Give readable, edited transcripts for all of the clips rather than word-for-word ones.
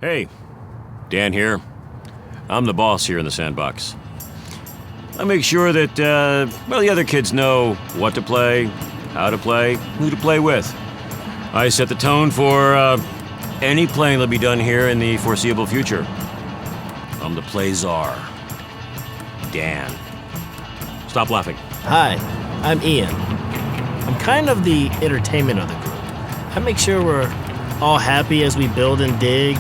Hey, Dan here. I'm the boss here in the sandbox. I make sure that, the other kids know what to play, how to play, who to play with. I set the tone for, any playing that'll be done here in the foreseeable future. I'm the play czar. Dan. Stop laughing. Hi, I'm Ian. I'm kind of the entertainment of the group. I make sure we're all happy as we build and dig.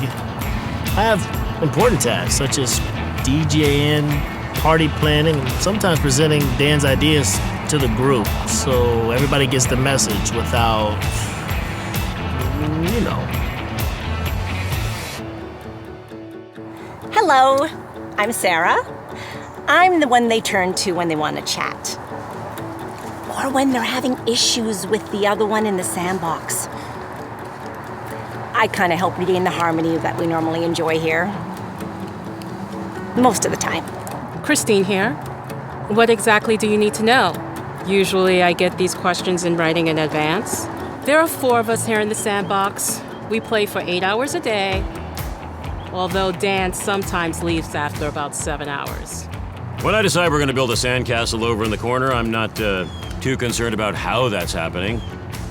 I have important tasks such as DJing, party planning, and sometimes presenting Dan's ideas to the group so everybody gets the message without, Hello, I'm Sarah. I'm the one they turn to when they want to chat. Or when they're having issues with the other one in the sandbox. I kind of help regain the harmony that we normally enjoy here. Most of the time. Christine here. What exactly do you need to know? Usually I get these questions in writing in advance. There are 4 of us here in the sandbox. We play for 8 hours a day, although Dan sometimes leaves after about 7 hours. When I decide we're going to build a sandcastle over in the corner, I'm not too concerned about how that's happening.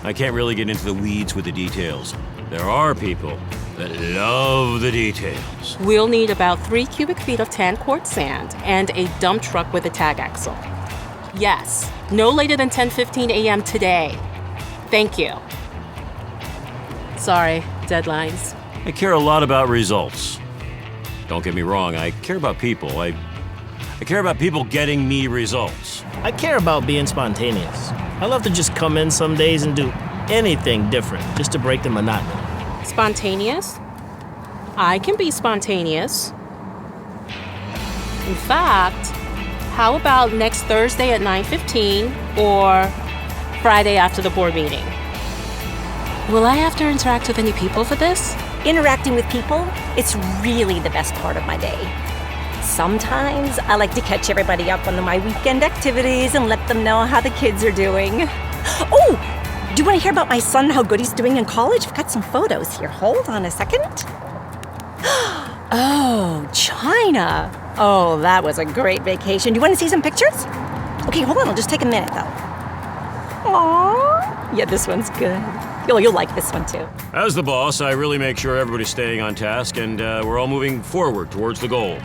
I can't really get into the weeds with the details. There are people that love the details. We'll need about 3 cubic feet of tan-quart sand and a dump truck with a tag axle. Yes, no later than 10:15 a.m. today. Thank you. Sorry, deadlines. I care a lot about results. Don't get me wrong, I care about people. I care about people getting me results. I care about being spontaneous. I love to just come in some days and do anything different just to break the monotony. Spontaneous? I can be spontaneous. In fact, how about next Thursday at 9:15 or Friday after the board meeting? Will I have to interact with any people for this? Interacting with people, it's really the best part of my day. Sometimes I like to catch everybody up on my weekend activities and let them know how the kids are doing. Oh! Do you want to hear about my son, how good he's doing in college? I've got some photos here. Hold on a second. Oh, China. Oh, that was a great vacation. Do you want to see some pictures? Okay, hold on. I'll just take a minute, though. Aww. Yeah, this one's good. You'll like this one, too. As the boss, I really make sure everybody's staying on task and we're all moving forward towards the goal.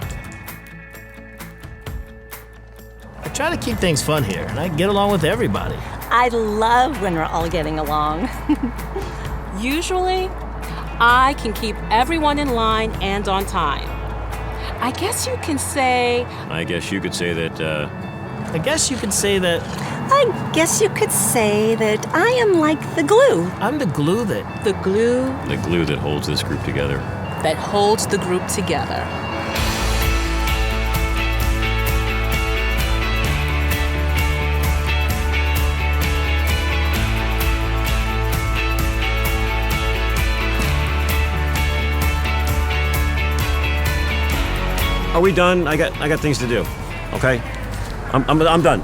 I try to keep things fun here, and I get along with everybody. I love when we're all getting along. Usually, I can keep everyone in line and on time. I guess you could say that, I guess you could say that I am like the glue. I'm the glue that... the glue that holds this group together. that holds the group together. Are we done? I got things to do. Okay? I'm done.